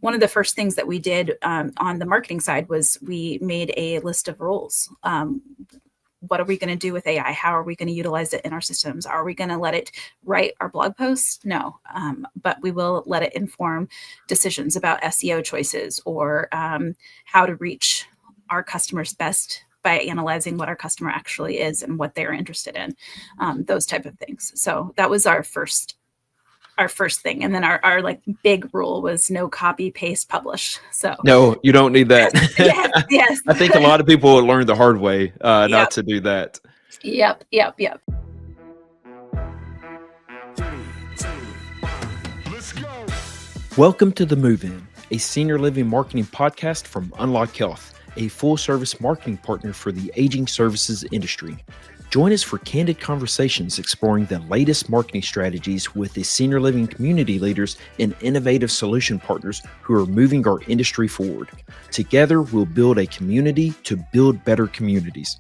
one of the first things that we did on the marketing side was we made a list of rules. What are we going to do with AI? How are we going to utilize it in our systems? Are we going to let it write our blog posts? No, but we will let it inform decisions about SEO choices or how to reach our customers best by analyzing what our customer actually is and what they're interested in, those type of things. So that was our first thing. And then our like big rule was no copy, paste, publish. So no, you don't need that. yes. I think a lot of people will learn the hard way not Yep. to do that. Yep. Welcome to The Move In, a senior living marketing podcast from Unlock Health, a full-service marketing partner for the aging services industry. Join us for candid conversations exploring the latest marketing strategies with the senior living community leaders and innovative solution partners who are moving our industry forward. Together, we'll build a community to build better communities.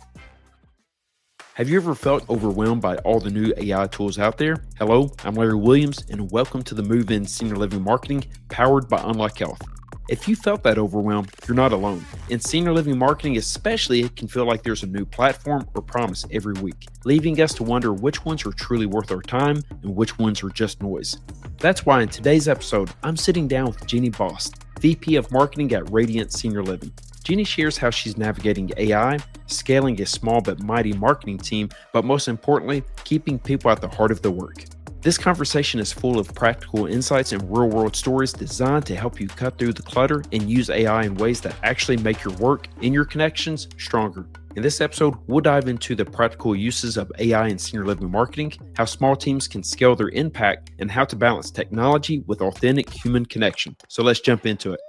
Have you ever felt overwhelmed by all the new AI tools out there? Hello, I'm Larry Williams, and welcome to the Move In Senior Living Marketing powered by Unlock Health. If you felt that overwhelmed, you're not alone. In senior living marketing especially, it can feel like there's a new platform or promise every week, leaving us to wonder which ones are truly worth our time and which ones are just noise. That's why in today's episode, I'm sitting down with Jenni Bost, VP of Marketing at Radiant Senior Living. Jenni shares how she's navigating AI, scaling a small but mighty marketing team, but most importantly, keeping people at the heart of the work. This conversation is full of practical insights and real-world stories designed to help you cut through the clutter and use AI in ways that actually make your work and your connections stronger. In this episode, we'll dive into the practical uses of AI in senior living marketing, how small teams can scale their impact, and how to balance technology with authentic human connection. So let's jump into it.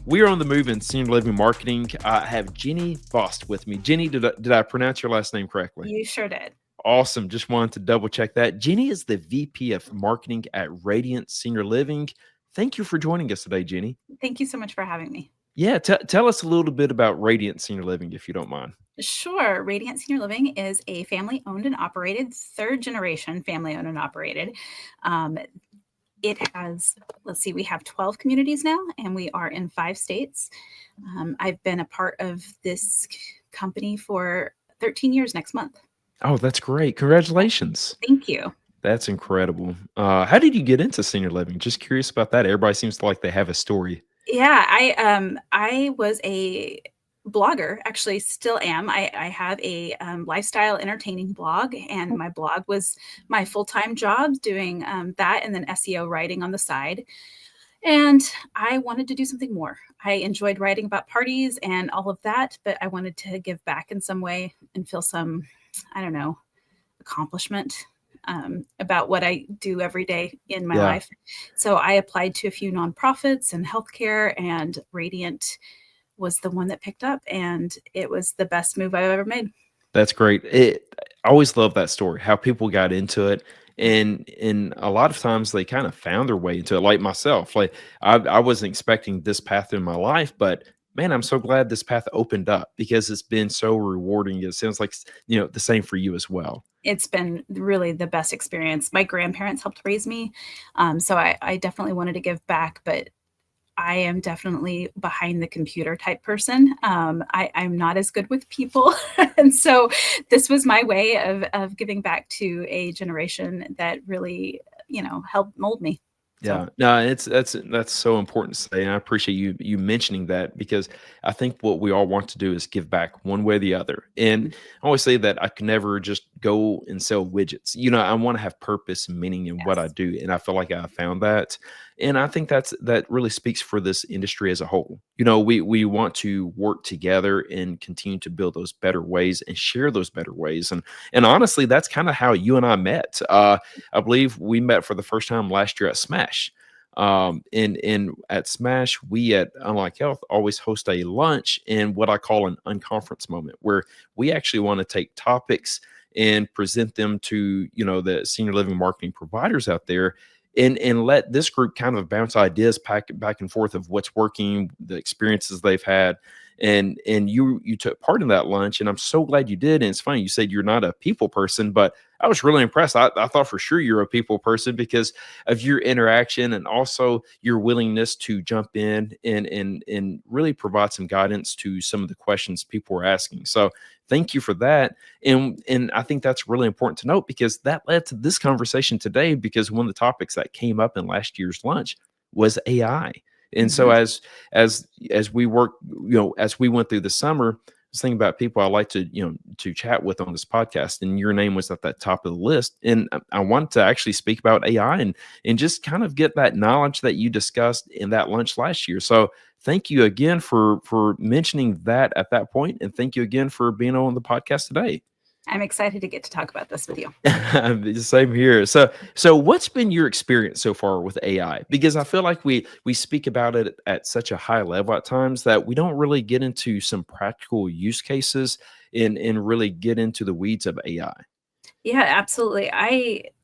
We are on the move in senior living marketing. I have Jenni Bost with me. Jenni, did I pronounce your last name correctly? You sure did. Awesome. Just wanted to double check that. Jenni is the VP of Marketing at Radiant Senior Living. Thank you for joining us today, Jenni. Thank you so much for having me. Yeah, tell us a little bit about Radiant Senior Living, if you don't mind. Sure. Radiant Senior Living is a family-owned and operated, third-generation family-owned and operated. It has, we have 12 communities now, and we are in 5 states. I've been a part of this company for 13 years next month. Oh, that's great. Congratulations. Thank you. That's incredible. How did you get into senior living? Just curious about that. Everybody seems to like they have a story. Yeah, I was a blogger, actually still am. I have a lifestyle entertaining blog, and my blog was my full-time job doing that and then SEO writing on the side. And I wanted to do something more. I enjoyed writing about parties and all of that, but I wanted to give back in some way and feel some, accomplishment about what I do every day in my life. So I applied to a few nonprofits and healthcare, and Radiant was the one that picked up, and it was the best move I've ever made. That's great. I always love that story, how people got into it. And a lot of times they kind of found their way into it, like myself. Like I wasn't expecting this path in my life, but man, I'm so glad this path opened up because it's been so rewarding. It sounds like, the same for you as well. It's been really the best experience. My grandparents helped raise me. So I definitely wanted to give back, but I am definitely behind the computer type person. I'm not as good with people. And so this was my way of giving back to a generation that really, helped mold me. Yeah, no, that's so important to say, and I appreciate you mentioning that because I think what we all want to do is give back one way or the other. And I always say that I can never just go and sell widgets. I want to have purpose and meaning in what I do, and I feel like I found that. And I think that really speaks for this industry as a whole. We want to work together and continue to build those better ways and share those better ways. And honestly, that's kind of how you and I met. I believe we met for the first time last year at Smash. And at Smash, we at Unlock Health always host a lunch in what I call an unconference moment, where we actually want to take topics and present them to the senior living marketing providers out there. And let this group kind of bounce ideas back and forth of what's working, the experiences they've had. and you took part in that lunch, and I'm so glad you did. And it's funny, you said you're not a people person, but I was really impressed. I thought for sure you're a people person because of your interaction and also your willingness to jump in and really provide some guidance to some of the questions people were asking. So thank you for that. And I think that's really important to note because that led to this conversation today, because one of the topics that came up in last year's lunch was AI. And so Mhm. as we work, as we went through the summer, I was thinking about people I like to, to chat with on this podcast, and your name was at that top of the list. And I want to actually speak about AI and just kind of get that knowledge that you discussed in that lunch last year. So thank you again for mentioning that at that point, and thank you again for being on the podcast today. I'm excited to get to talk about this with you. Same here. So what's been your experience so far with AI? Because I feel like we speak about it at such a high level at times that we don't really get into some practical use cases and really get into the weeds of AI. Yeah, absolutely.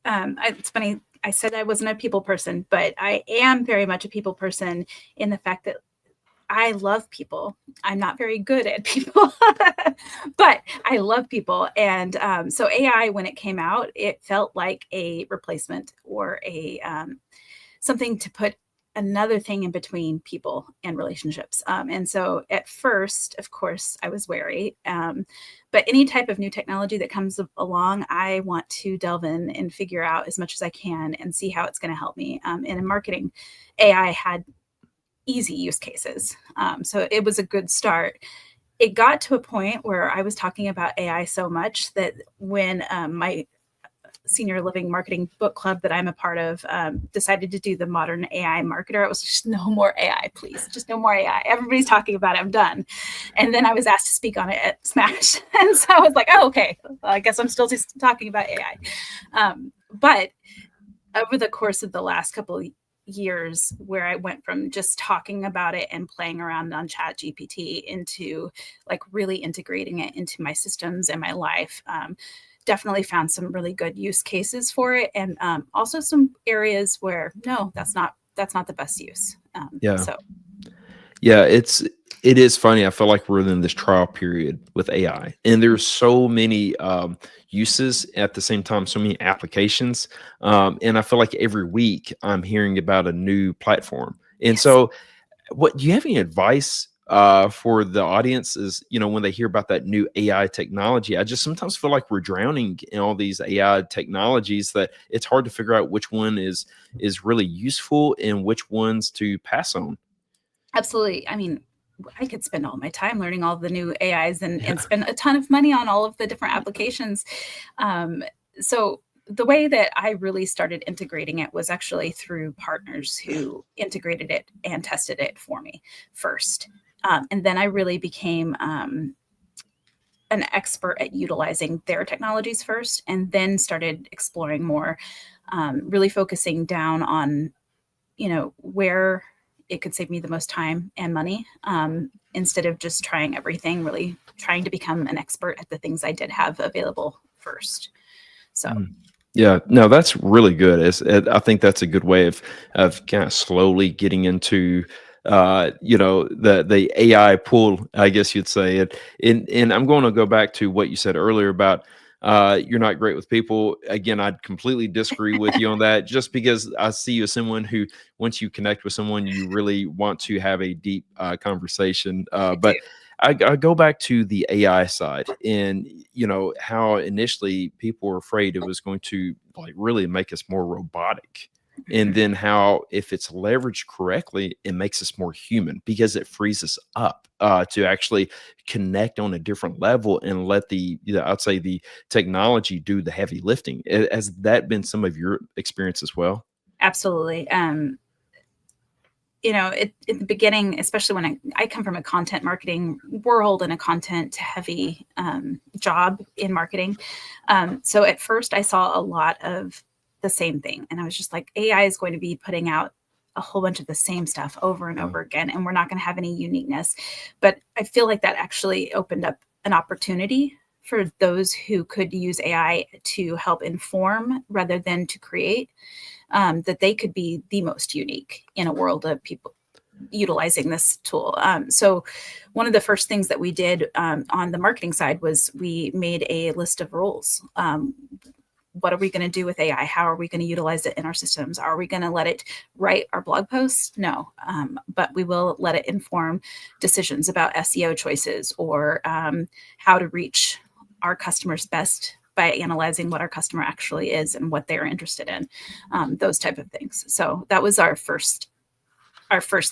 It's funny. I said I wasn't a people person, but I am very much a people person in the fact that I love people. I'm not very good at people, but I love people. And so AI, when it came out, it felt like a replacement or a something to put another thing in between people and relationships. And so at first, of course, I was wary. But any type of new technology that comes along, I want to delve in and figure out as much as I can and see how it's going to help me. And in marketing, AI had easy use cases. So it was a good start. It got to a point where I was talking about AI so much that when my senior living marketing book club that I'm a part of decided to do the modern AI marketer, it was just no more AI, please. Just no more AI. Everybody's talking about it. I'm done. And then I was asked to speak on it at Smash. And so I was like, oh, okay. Well, I guess I'm still just talking about AI. But over the course of the last couple of years, where I went from just talking about it and playing around on Chat GPT into like really integrating it into my systems and my life, definitely found some really good use cases for it, and also some areas where no, that's not the best use. Yeah. So Yeah, it is funny. I feel like we're in this trial period with AI, and there's so many uses at the same time, so many applications, and I feel like every week I'm hearing about a new platform. And yes, so, what do you have any advice for the audience? Is when they hear about that new AI technology, I just sometimes feel like we're drowning in all these AI technologies that it's hard to figure out which one is really useful and which ones to pass on. absolutely. I mean, I could spend all my time learning all the new AIs and spend a ton of money on all of the different applications. So the way that I really started integrating it was actually through partners who integrated it and tested it for me first. And then I really became an expert at utilizing their technologies first, and then started exploring more, really focusing down on, where it could save me the most time and money, instead of just trying everything, really trying to become an expert at the things I did have available first. So Mm. Yeah, no, that's really good. I think that's a good way of kind of slowly getting into the AI pool, I guess you'd say. And I'm going to go back to what you said earlier about you're not great with people. Again, I'd completely disagree with you on that, just because I see you as someone who, once you connect with someone, you really want to have a deep conversation. I do. But I go back to the AI side, and how initially people were afraid it was going to like really make us more robotic, and Mhm. then how if it's leveraged correctly, it makes us more human because it frees us up to actually connect on a different level and let I'd say the technology do the heavy lifting. Has that been some of your experience as well? Absolutely. At the beginning, especially when I come from a content marketing world and a content heavy job in marketing. So at first I saw a lot of the same thing. And I was just like, AI is going to be putting out a whole bunch of the same stuff over and Yeah. over again, and we're not going to have any uniqueness. But I feel like that actually opened up an opportunity for those who could use AI to help inform rather than to create, that they could be the most unique in a world of people. utilizing this tool. So one of the first things that we did on the marketing side was we made a list of rules. What are we going to do with AI? How are we going to utilize it in our systems? Are we going to let it write our blog posts? No, but we will let it inform decisions about SEO choices or how to reach our customers best by analyzing what our customer actually is and what they're interested in, those type of things. So that was our first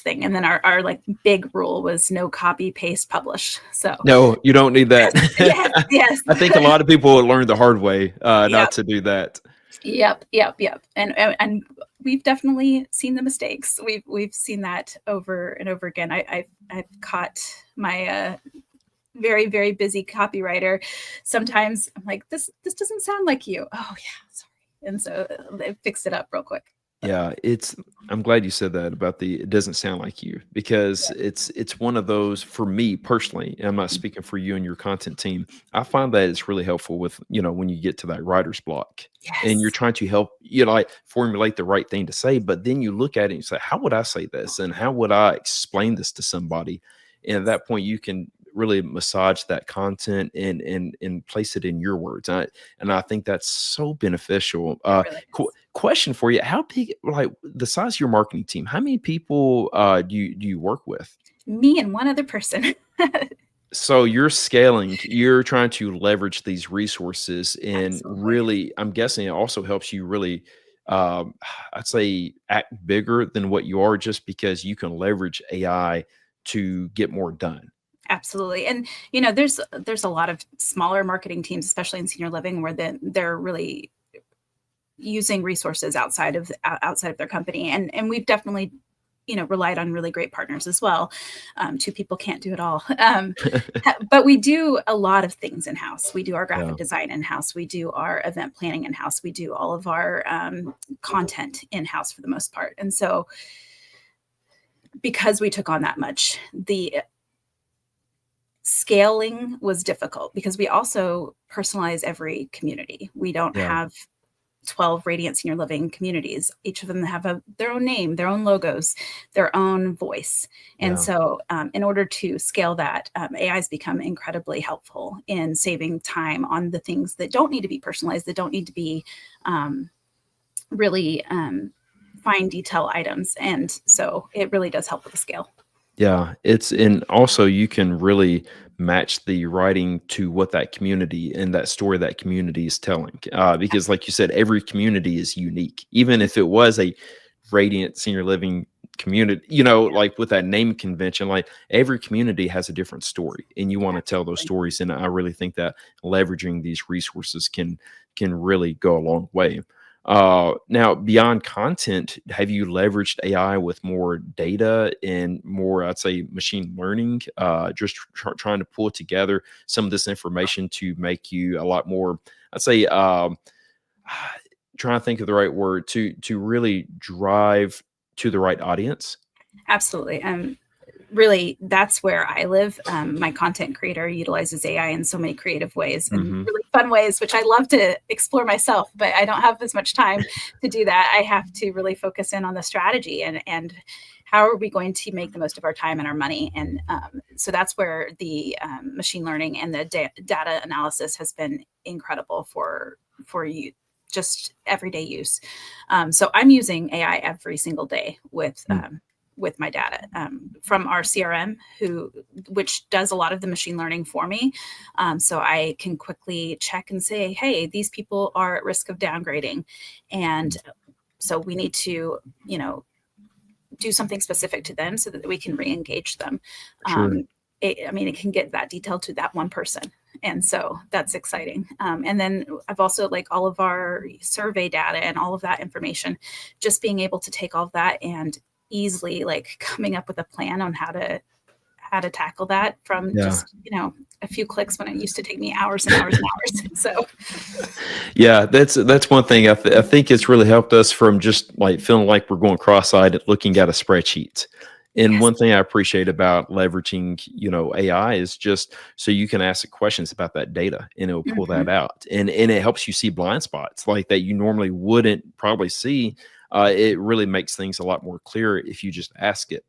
thing. And then our like big rule was no copy, paste, publish. So No, you don't need that. yes. I think a lot of people learned the hard way not Yep. to do that. Yep. And we've definitely seen the mistakes. We've seen that over and over again. I've caught my very, very busy copywriter. Sometimes I'm like, this doesn't sound like you. Oh yeah, sorry. And so they fixed it up real quick. Yeah, I'm glad you said that about it doesn't sound like you, because it's one of those for me personally, and I'm not speaking for you and your content team. I find that it's really helpful with, when you get to that writer's block and you're Yes. trying to help, like formulate the right thing to say, but then you look at it and you say, how would I say this? And how would I explain this to somebody? And at that point you can really massage that content and place it in your words. And I think that's so beneficial. It really is. Question for you: how big, like the size of your marketing team? How many people do you work with? Me and one other person. So you're scaling. You're trying to leverage these resources, and Absolutely. really, I'm guessing it also helps you really, um, I'd say, act bigger than what you are, just because you can leverage AI to get more done. Absolutely. And there's a lot of smaller marketing teams, especially in senior living, where they're really using resources outside of their company. And we've definitely relied on really great partners as well. Two people can't do it all. But we do a lot of things in house. We do our Yeah. graphic design in house. We do our event planning in house. We do all of our content in house for the most part. And so because we took on that much, the scaling was difficult because we also personalize every community. We don't Yeah. have 12 radiant senior living communities. Each of them have their own name, their own logos, their own voice. And Yeah. so in order to scale that, AI has become incredibly helpful in saving time on the things that don't need to be personalized, that don't need to be really fine detail items. And so it really does help with the scale. Yeah, and also you can really match the writing to what that community and that story that community is telling. Because, like you said, every community is unique. Even if it was a radiant senior living community, Yeah, like with that name convention, like every community has a different story, and you want to tell those absolutely. stories. And I really think that leveraging these resources can really go a long way. Now, beyond content, have you leveraged AI with more data and more, I'd say, machine learning, just trying to pull together some of this information to make you a lot more, I'd say, trying to think of the right word to really drive to the right audience? Absolutely. Really, that's where I live. My content creator utilizes AI in so many creative ways and Hmm. really fun ways, which I love to explore myself, but I don't have as much time to do that. I have to really focus in on the strategy and how are we going to make the most of our time and our money. And so that's where the machine learning and the data analysis has been incredible for you just everyday use. So I'm using AI every single day with my data from our CRM, which does a lot of the machine learning for me. So I can quickly check and say, hey, these people are at risk of downgrading. And so we need to, do something specific to them so that we can re-engage them. Sure. It can get that detailed to that one person. And so that's exciting. And then I've also like all of our survey data and all of that information, just being able to take all of that and easily like coming up with a plan on how to tackle that from Yeah. just, a few clicks when it used to take me hours and hours and hours. So Yeah, that's one thing I think it's really helped us from just like feeling like we're going cross-eyed at looking at a spreadsheet. And yes. one thing I appreciate about leveraging, AI is just so you can ask it questions about that data and it'll pull Mhm. that out. And it helps you see blind spots like that you normally wouldn't probably see. It really makes things a lot more clear if you just ask it.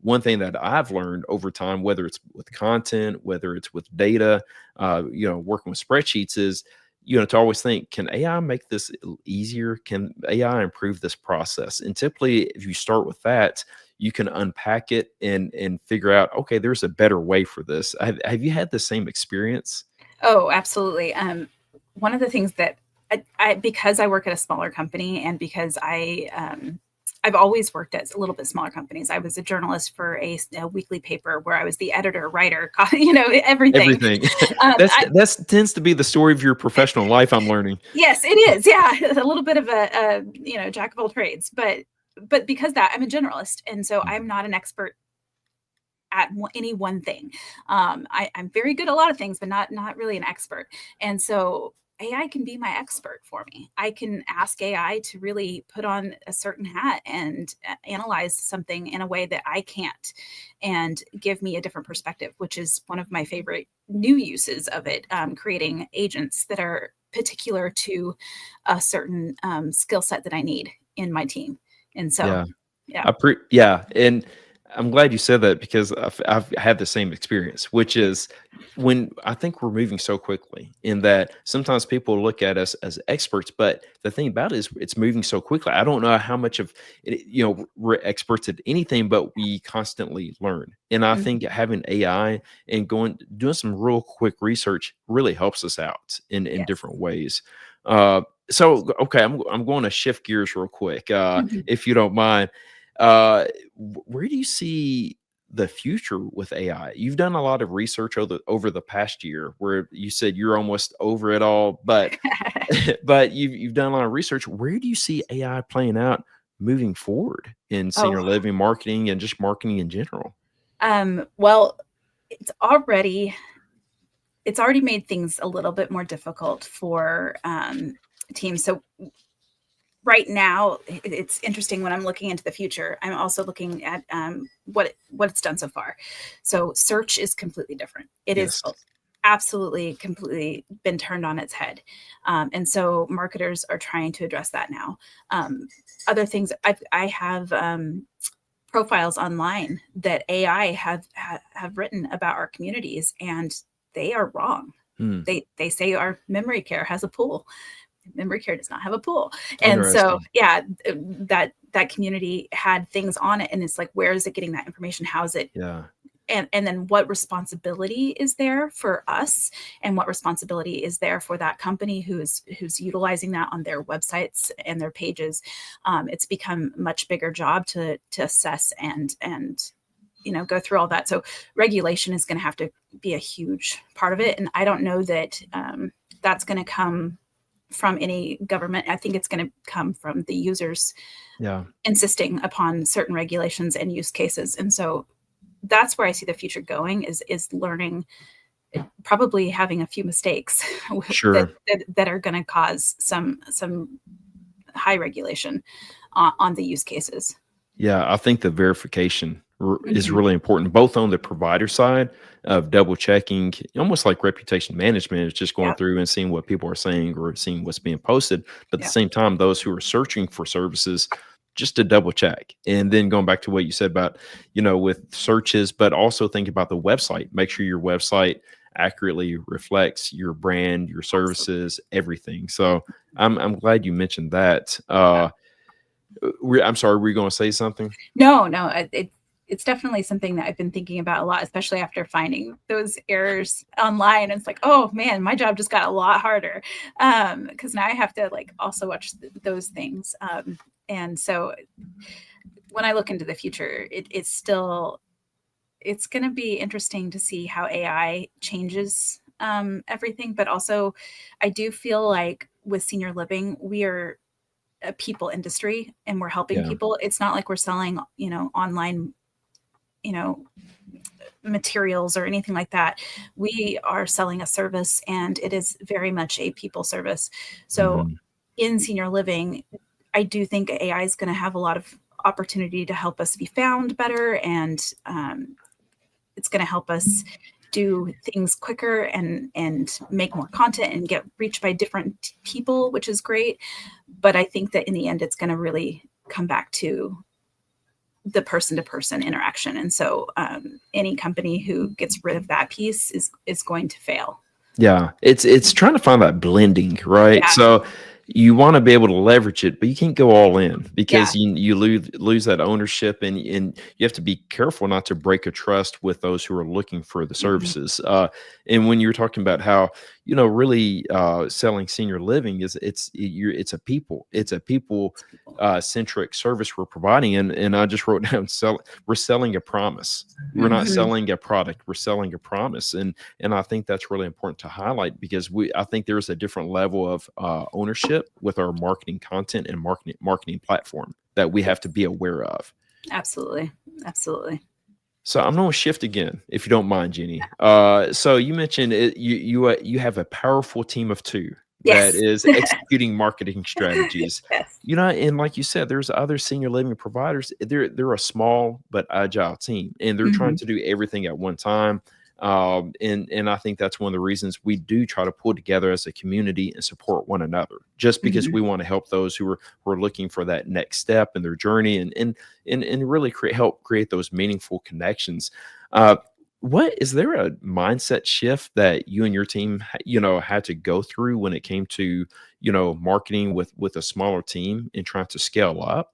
One thing that I've learned over time, whether it's with content, whether it's with data, working with spreadsheets, is to always think, can AI make this easier? Can AI improve this process? And typically, if you start with that, you can unpack it and figure out, okay, there's a better way for this. Have you had the same experience? Oh, absolutely. One of the things that because I work at a smaller company and because I've always worked at a little bit smaller companies. I was a journalist for a weekly paper where I was the editor, writer, everything. Everything. Um, I, That's tends to be the story of your professional life, I'm learning. yes, it is. Yeah, a little bit of a jack of all trades, but because that I'm a generalist, and so I'm Mhm. not an expert at any one thing. I'm very good at a lot of things, but not really an expert. And so AI can be my expert for me. I can ask AI to really put on a certain hat and analyze something in a way that I can't, and give me a different perspective, which is one of my favorite new uses of it. Creating agents that are particular to a certain skill set that I need in my team. And so, Yeah. yeah. Yeah, and I'm glad you said that because I've had the same experience, which is when I think we're moving so quickly in that sometimes people look at us as experts, but the thing about it is it's moving so quickly. I don't know how much of it, we're experts at anything, but we constantly learn. And I think Mhm. having AI and doing some real quick research really helps us out in Yes. different ways. Uh, so okay, I'm going to shift gears real quick, Mhm. if you don't mind. Where do you see the future with AI? You've done a lot of research over the past year where you said you're almost over it all, but but you've done a lot of research. Where do you see AI playing out moving forward in Oh, senior living marketing and just marketing in general? well, it's already it's already made things a little bit more difficult for teams. So right now, it's interesting when I'm looking into the future. I'm also looking at what it's done so far. So search is completely different. It is Yes. absolutely completely been turned on its head, and so marketers are trying to address that now. Other things I have. Profiles online that AI have written about our communities, and they are wrong. Hmm. They say our memory care has a pool. Memory care does not have a pool. And so, Interesting. yeah, that community had things on it, and it's like, where is it getting that information? How is it? Yeah. And then what responsibility is there for us, and what responsibility is there for that company who's utilizing that on their websites and their pages? It's become a much bigger job to assess and go through all that. So regulation is going to have to be a huge part of it, and I don't know that that's going to come from any government. I think it's going to come from the users Yeah. insisting upon certain regulations and use cases. And so that's where I see the future going, is learning, probably having a few mistakes that Sure. that are going to cause some high regulation on the use cases. Yeah, I think the verification is Mhm. really important, both on the provider side of double checking, almost like reputation management, is just going Yeah, through and seeing what people are saying or seeing what's being posted. But at the yeah, same time, those who are searching for services, just to double check. And then going back to what you said about, with searches, but also think about the website. Make sure your website accurately reflects your brand, your absolutely. services, everything. So I'm glad you mentioned that. Yeah. I'm sorry, were you going to say something? No, no, it's definitely something that I've been thinking about a lot, especially after finding those errors online. It's like, oh man, my job just got a lot harder, because now I have to like also watch those things. And so when I look into the future, it's going to be interesting to see how AI changes everything. But also, I do feel like with senior living, we are a people industry and we're helping Yeah. people. It's not like we're selling, online, you know, materials or anything like that. We are selling a service, and it is very much a people service. So Mhm. in senior living, I do think AI is going to have a lot of opportunity to help us be found better, and it's going to help us do things quicker and make more content and get reached by different people, which is great. But I think that in the end, it's going to really come back to the person-to-person interaction. And so any company who gets rid of that piece is going to fail. Yeah, it's trying to find that blending, right? Yeah. So you want to be able to leverage it, but you can't go all in Yeah. because you lose that ownership, and you have to be careful not to break a trust with those who are looking for the services. And when you're talking about how really selling senior living it's a people centric service we're providing, and I just wrote down we're selling a promise. We're not selling a product. We're selling a promise, and I think that's really important to highlight because I think there's a different level of ownership with our marketing content and marketing platform that we have to be aware of. Absolutely. So I'm going to shift again, if you don't mind, Jenni. So you mentioned you have a powerful team of two that Yes. is executing marketing strategies. Yes. And like you said, there's other senior living providers. They're a small but agile team, and they're trying to do everything at one time. And I think that's one of the reasons we do try to pull together as a community and support one another, just because we want to help those who are looking for that next step in their journey, and really help create those meaningful connections. What is there a mindset shift that you and your team had to go through when it came to marketing with a smaller team and trying to scale up?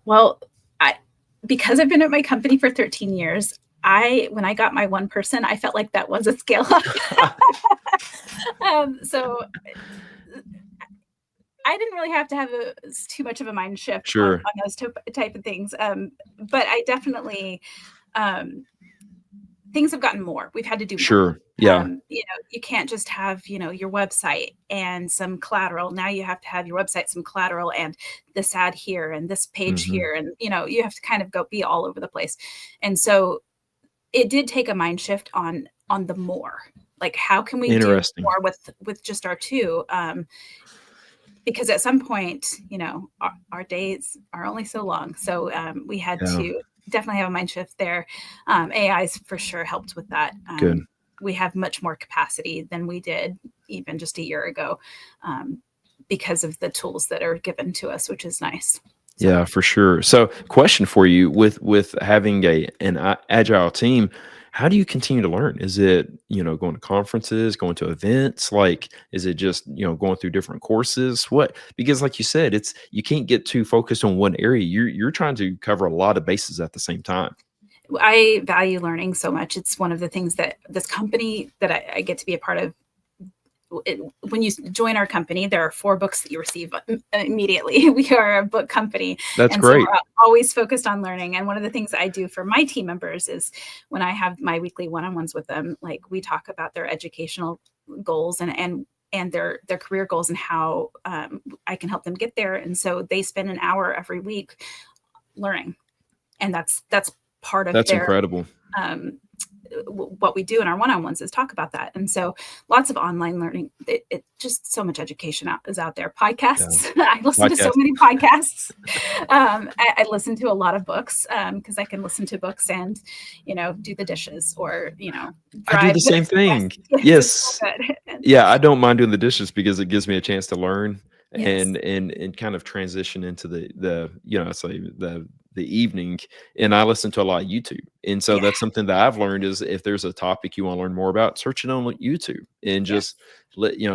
Well, because I've been at my company for 13 years, when I got my one person, I felt like that was a scale up. So I didn't really have to have too much of a mind shift on those type of things. But I definitely, things have gotten more. We've had to do more. Yeah. You can't just have, your website and some collateral. Now you have to have your website, some collateral, and this ad here and this page here. And, you have to kind of be all over the place. And so it did take a mind shift on the more. Like, how can we do more with just our two? Because at some point, our days are only so long. So we had to definitely have a mind shift there. AI's for sure helped with that. Good. We have much more capacity than we did even just a year ago because of the tools that are given to us, which is nice. So. Yeah, for sure. So question for you, with having an agile team, how do you continue to learn? Is it, going to conferences, going to events? Like, is it just, going through different courses? Because like you said, you can't get too focused on one area. You're trying to cover a lot of bases at the same time. I value learning so much. It's one of the things that this company that I get to be a part of. When you join our company, there are 4 books that you receive immediately. We are a book company. That's great. So we're always focused on learning. And one of the things I do for my team members is when I have my weekly one-on-ones with them, like, we talk about their educational goals and their career goals and how I can help them get there. And so they spend an hour every week learning. And that's part of that's incredible. What we do in our one-on-ones is talk about that. And so lots of online learning, it just so much education is out there. Podcasts. Yeah. I listen to so many podcasts. I listen to a lot of books because I can listen to books and, do the dishes or, drive. I do the same thing. Yes. So yeah. I don't mind doing the dishes because it gives me a chance to learn. Yes. and kind of transition into the evening, and I listen to a lot of YouTube. And so that's something that I've learned is if there's a topic you want to learn more about, search it on YouTube and just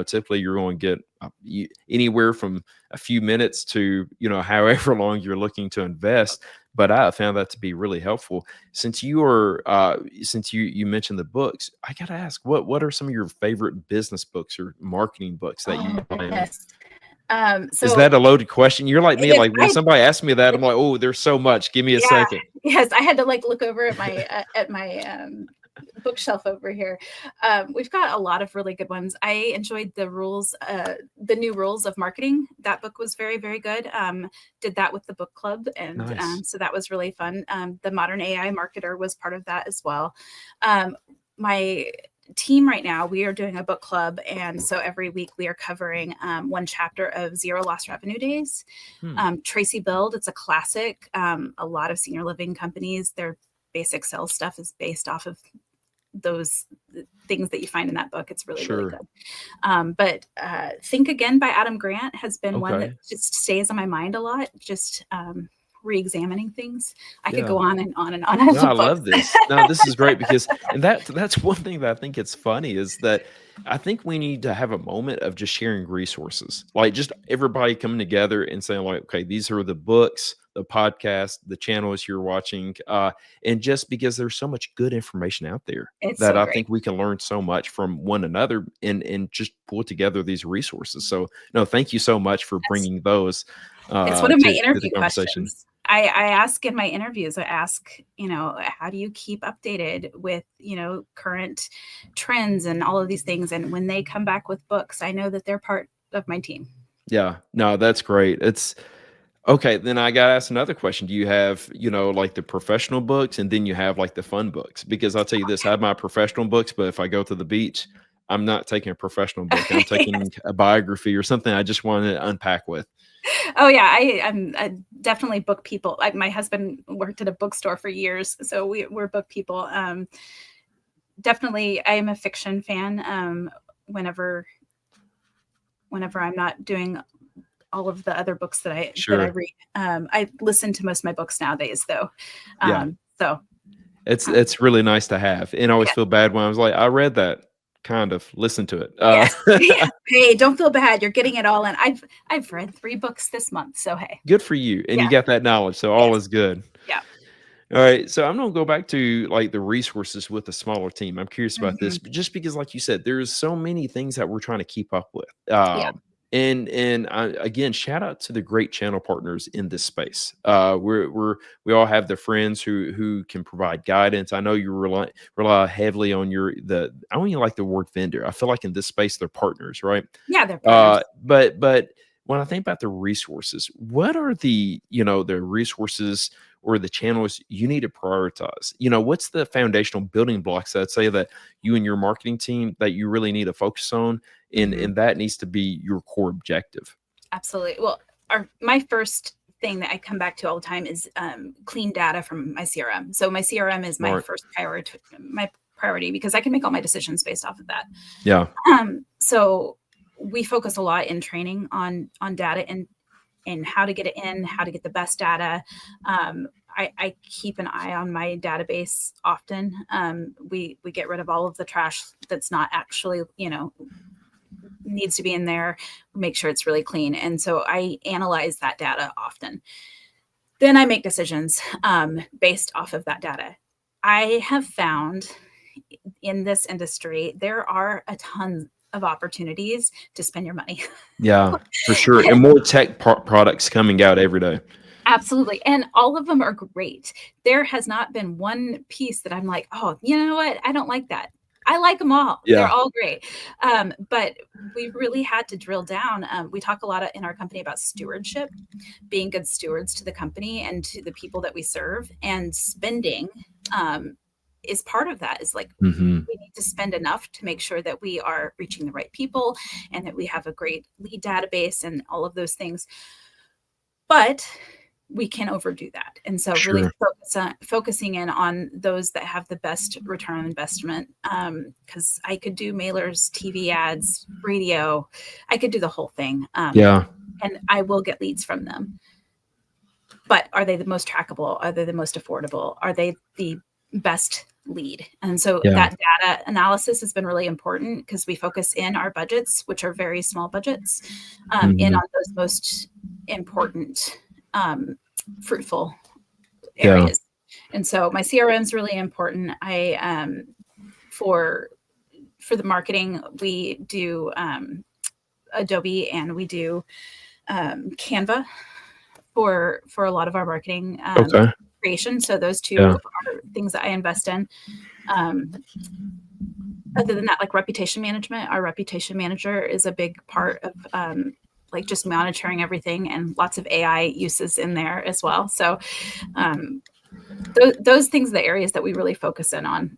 typically you're going to get anywhere from a few minutes to, however long you're looking to invest. But I found that to be really helpful. Since you mentioned the books, I got to ask, what are some of your favorite business books or marketing books that you find? Yes. So is that a loaded question? You're like me, like when somebody asks me that, I'm like, oh, there's so much. Give me a second. Yes, I had to look over at my bookshelf over here. We've got a lot of really good ones. I enjoyed the new rules of marketing. That book was very, very good. Did that with the book club, and nice. So that was really fun. The Modern AI Marketer was part of that as well. My team right now, we are doing a book club, and so every week we are covering one chapter of Zero Lost Revenue Days. Tracy Build, it's a classic. A lot of senior living companies, their basic sales stuff is based off of those things that you find in that book. It's really, really Sure. good. But Think Again by Adam Grant has been one that Okay. just stays on my mind a lot, just re-examining things. I could Yeah. go on and on and on No, I about books. love this. No, this is great because and that's one thing that I think it's funny is that I think we need to have a moment of just sharing resources. Like just everybody coming together and saying like, okay, these are the books, the podcast, the channels you're watching. And just because there's so much good information out there It's that so I great. think we can learn so much from one another and just pull together these resources. So no, thank you so much for That's bringing those It's one of my to the interview conversation. questions. I ask in my interviews, I ask, how do you keep updated with, current trends and all of these things? And when they come back with books, I know that they're part of my team. Yeah, no, that's great. It's okay. Then I got to ask another question. Do you have, like the professional books and then you have like the fun books? Because I'll tell you this, I have my professional books, but if I go to the beach, I'm not taking a professional book. I'm taking a biography or something I just want to unpack with. Oh yeah, I definitely book people. My husband worked at a bookstore for years, so we're book people. Definitely, I am a fiction fan. Whenever whenever I'm not doing all of the other books that I Sure. read, I listen to most of my books nowadays, though. Yeah. So It's really nice to have. And I always yeah, feel bad when I was like, I read that kind of listen to it. yes. Yeah. Hey, don't feel bad. You're getting it all in. I've read 3 books this month, so hey. Good for you. And you Yeah. got that knowledge. So all Yes. is good. Yeah. All right, so I'm gonna go back to like the resources with a smaller team. I'm curious about this, Mhm. but just because, like you said, there's so many things that we're trying to keep up with. Yeah. Again, shout out to the great channel partners in this space. We all have the friends who can provide guidance. I know you rely heavily on I don't even like the word vendor. I feel like in this space they're partners, right? Yeah, they're partners. But when I think about the resources, what are the resources or the channels you need to prioritize? What's the foundational building blocks that say that you and your marketing team that you really need to focus on, and Mhm. and that needs to be your core objective? Absolutely. Well, my first thing that I come back to all the time is clean data from my CRM. So my CRM is my Smart. first priority because I can make all my decisions based off of that. Yeah. So we focus a lot in training on data and how to get it in, how to get the best data. I keep an eye on my database often. We get rid of all of the trash that's not actually, needs to be in there, make sure it's really clean. And so I analyze that data often. Then I make decisions based off of that data. I have found in this industry, there are a ton of opportunities to spend your money. Yeah, for sure. And more tech products coming out every day. Absolutely. And all of them are great. There has not been one piece that I'm like, oh, you know what? I don't like that. I like them all. They're Yeah. all great. But we really had to drill down. We talk a lot in our company about stewardship, being good stewards to the company and to the people that we serve, and spending is part of that. Is like Hmm. we need to spend enough to make sure that we are reaching the right people and that we have a great lead database and all of those things. But we can overdo that. And so really Sure. focusing in on those that have the best return on investment. Because I could do mailers, TV ads, radio, I could do the whole thing. Yeah. And I will get leads from them. But are they the most trackable? Are they the most affordable? Are they the best lead? And so Yeah. that data analysis has been really important because we focus in our budgets, which are very small budgets, in Hmm. on those most important fruitful Yeah. areas. And so my CRM is really important. For the marketing, we do Adobe and we do Canva for a lot of our marketing Okay. creation. So those Yeah. two are things that I invest in. Um, Other than that, like reputation management, our reputation manager is a big part of like just monitoring everything, and lots of AI uses in there as well. So those things are the areas that we really focus in on,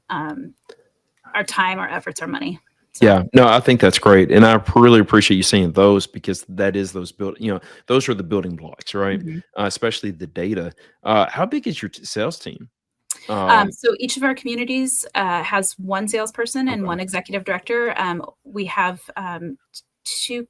our time, our efforts, our money. So Yeah, no, I think that's great, and I really appreciate you saying those because that is those are the building blocks, right? mhm. Especially the data. How big is your sales team? So each of our communities has one salesperson and Okay. one executive director. We have 2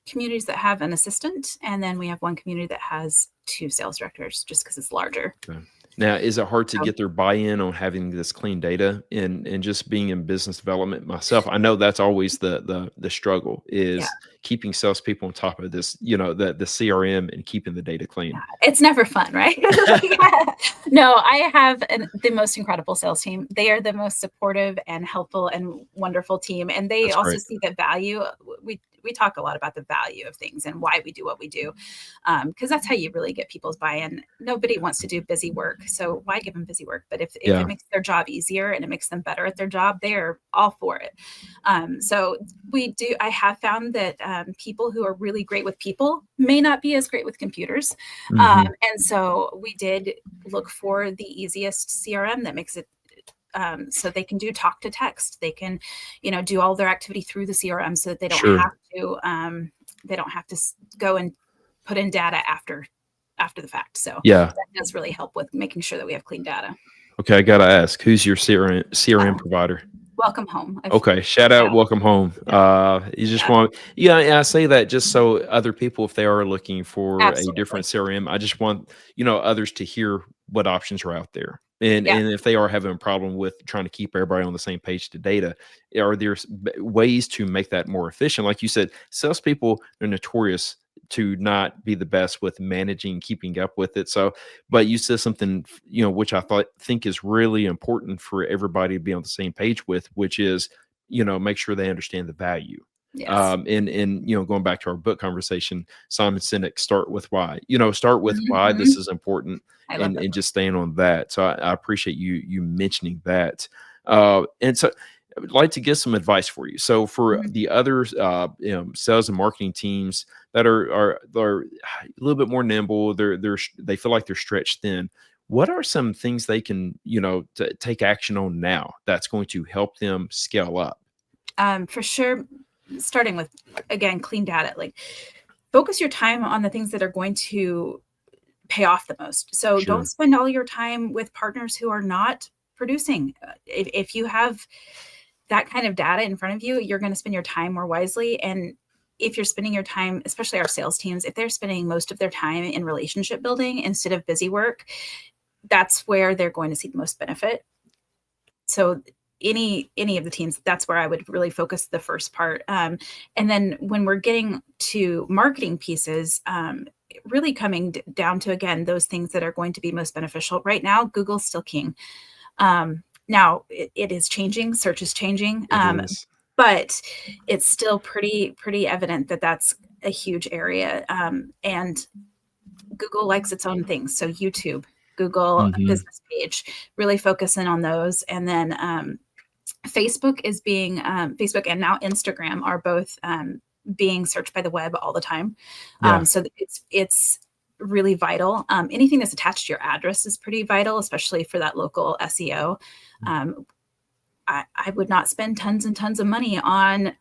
communities that have an assistant, and then we have one community that has 2 sales directors, just because it's larger. Okay. Now, is it hard to So, get their buy-in on having this clean data and just being in business development myself? I know that's always the struggle yeah. is keeping salespeople on top of this, the CRM and keeping the data clean. It's never fun, right? No, I have the most incredible sales team. They are the most supportive and helpful and wonderful team, and they That's also great. see the value. We talk a lot about the value of things and why we do what we do, because that's how you really get people's buy-in. Nobody wants to do busy work, so why give them busy work? But if Yeah. it makes their job easier and it makes them better at their job, they're all for it. So I have found that people who are really great with people may not be as great with computers. Mhm. And so we did look for the easiest CRM that makes it so they can do talk to text. They can, do all their activity through the CRM so that they don't Sure. have to go and put in data after the fact. So Yeah. that does really help with making sure that we have clean data. Okay, I gotta ask, who's your CRM provider? Welcome home. Okay, shout out, welcome home. You just want, yeah, I say that just so other people, if they are looking for a different CRM, I just want others to hear what options are out there, and if they are having a problem with trying to keep everybody on the same page to data, are there ways to make that more efficient? Like you said, salespeople are notorious to not be the best with managing, keeping up with it. So, but you said something, which I think is really important for everybody to be on the same page with, which is, make sure they understand the value. Yes. And going back to our book conversation, Simon Sinek, start with why. Start with why Mhm. this is important, I love that. and just staying on that. So I appreciate you mentioning that. And so I would like to get some advice for you. So for Mhm. the other sales and marketing teams that are a little bit more nimble, they feel like they're stretched thin. What are some things they can take action on now that's going to help them scale up? For sure, starting with, again, clean data. Like, focus your time on the things that are going to pay off the most. So Sure. don't spend all your time with partners who are not producing. If you have that kind of data in front of you, you're going to spend your time more wisely. And if you're spending your time, especially our sales teams, if they're spending most of their time in relationship building instead of busy work, that's where they're going to see the most benefit. So any of the teams, that's where I would really focus the first part. And then when we're getting to marketing pieces, really coming down to, again, those things that are going to be most beneficial. Right now, Google's still king. Now it is changing. Search is changing. It is. But it's still pretty evident that that's a huge area. And Google likes its own things. So YouTube, Google Mhm. business page, really focusing on those. And then Facebook Facebook and now Instagram are both being searched by the web all the time. Yeah. So it's really vital. Anything that's attached to your address is pretty vital, especially for that local SEO. I would not spend tons and tons of money on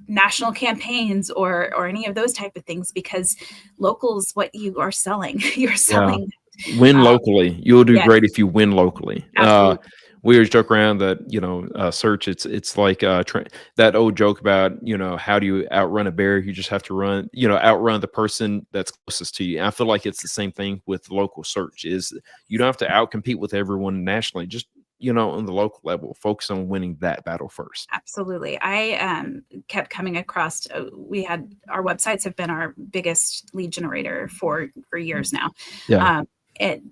national campaigns or any of those type of things, because local is what you are selling. You're selling. Win locally. You'll do Yes, great if you win locally. absolutely. We always joke around that search. It's like that old joke about how do you outrun a bear? You just have to outrun the person that's closest to you. And I feel like it's the same thing with local search. Is you don't have to outcompete with everyone nationally. Just on the local level, focus on winning that battle first. Absolutely. I kept coming across, our websites have been our biggest lead generator for years now. Yeah. It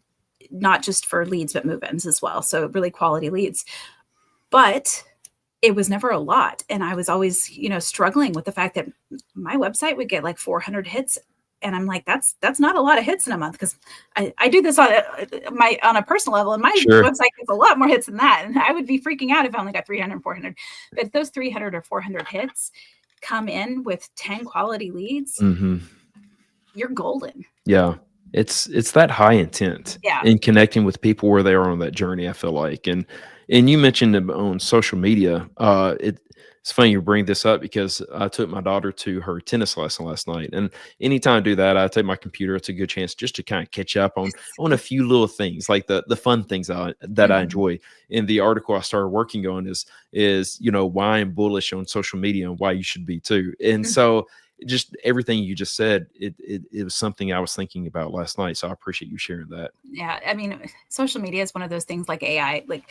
not just for leads, but move-ins as well. So really quality leads, but it was never a lot. And I was always, struggling with the fact that my website would get like 400 hits. And I'm like, that's not a lot of hits in a month, because I do this on a personal level, and my Sure. website gets a lot more hits than that. And I would be freaking out if I only got 300, 400. But if those 300 or 400 hits come in with 10 quality leads, Mm-hmm. you're golden. Yeah. It's that high intent Yeah. in connecting with people where they are on that journey, I feel like. And you mentioned on social media, it's funny you bring this up because I took my daughter to her tennis lesson last night. And anytime I do that, I take my computer. It's a good chance just to kind of catch up on a few little things, like the fun things that I Mhm. enjoy. And the article I started working on is why I'm bullish on social media and why you should be too. And Mhm. so just everything you just said, it was something I was thinking about last night. So I appreciate you sharing that. Yeah, I mean, social media is one of those things like AI, like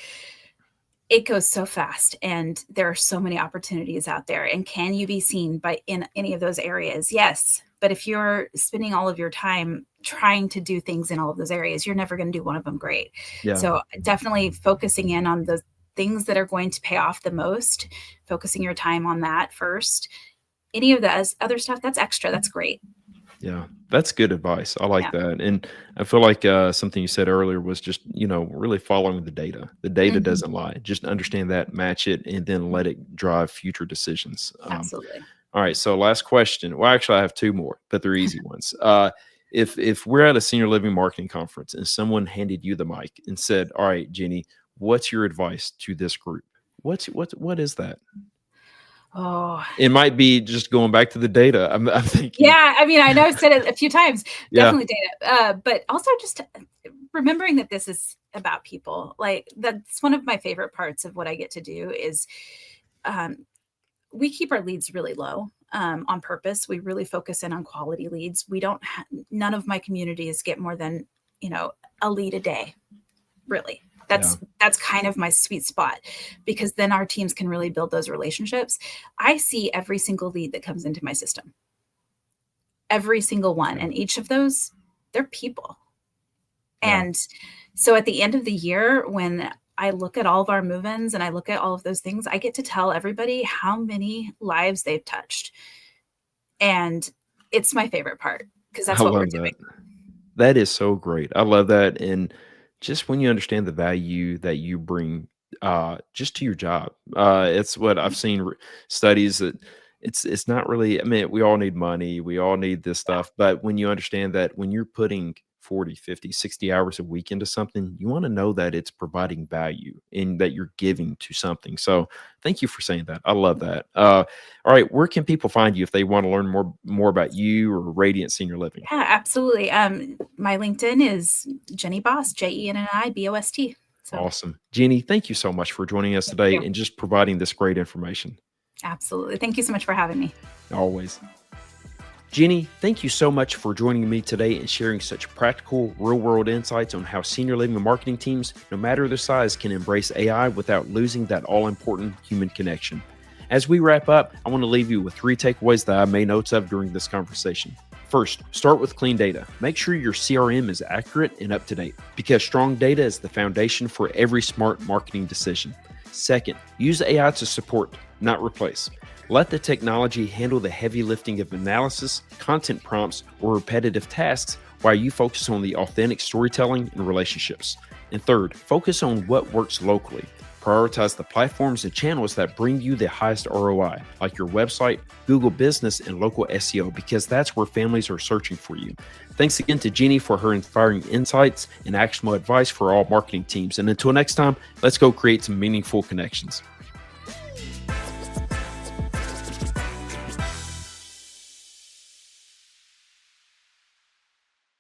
it goes so fast and there are so many opportunities out there. And can you be seen by in any of those areas? Yes. But if you're spending all of your time trying to do things in all of those areas, you're never going to do one of them great. Yeah. So definitely focusing in on the things that are going to pay off the most, focusing your time on that first. Any of the other stuff, that's extra. That's great. Yeah, that's good advice. I like Yeah. that. And I feel like something you said earlier was just, really following the data. The data Mhm. doesn't lie. Just understand that, match it, and then let it drive future decisions. Absolutely. All right. So last question. Well, actually, I have two more, but they're easy ones. If we're at a senior living marketing conference and someone handed you the mic and said, "All right, Jenny, what's your advice to this group?" What is that? Oh, It might be just going back to the data. I'm thinking, yeah. I mean, I know I've said it a few times, yeah, definitely data, but also just remembering that this is about people. Like that's one of my favorite parts of what I get to do is um, we keep our leads really low on purpose. We really focus in on quality leads. We don't, none of my communities get more than, you know, a lead a day, really. yeah. That's kind of my sweet spot because then our teams can really build those relationships. I see every single lead that comes into my system, every single one. Yeah. And each of those, they're people. Yeah. And so at the end of the year, when I look at all of our move-ins and I look at all of those things, I get to tell everybody how many lives they've touched. And it's my favorite part because I that's what we're love doing. that. That is so great. I love that. And just when you understand the value that you bring just to your job, it's what I've seen studies that it's not really, I mean, we all need money, we all need this Yeah. stuff. But when you understand that when you're putting 40, 50, 60 hours a week into something, you want to know that it's providing value and that you're giving to something. So thank you for saying that. I love that. All right, where can people find you if they want to learn more about you or Radiant Senior Living? Yeah, absolutely. My LinkedIn is Jenni Bost, JenniBost. So Awesome. Jenny, thank you so much for joining us thank today you. and just providing this great information. Absolutely. Thank you so much for having me. Always. Jenny, thank you so much for joining me today and sharing such practical, real world insights on how senior living marketing teams, no matter their size, can embrace AI without losing that all important human connection. As we wrap up, I want to leave you with 3 takeaways that I made notes of during this conversation. First, start with clean data. Make sure your CRM is accurate and up to date because strong data is the foundation for every smart marketing decision. Second, use AI to support, not replace. Let the technology handle the heavy lifting of analysis, content prompts, or repetitive tasks while you focus on the authentic storytelling and relationships. And third, focus on what works locally. Prioritize the platforms and channels that bring you the highest ROI, like your website, Google Business, and local SEO, because that's where families are searching for you. Thanks again to Jenny for her inspiring insights and actionable advice for all marketing teams. And until next time, let's go create some meaningful connections.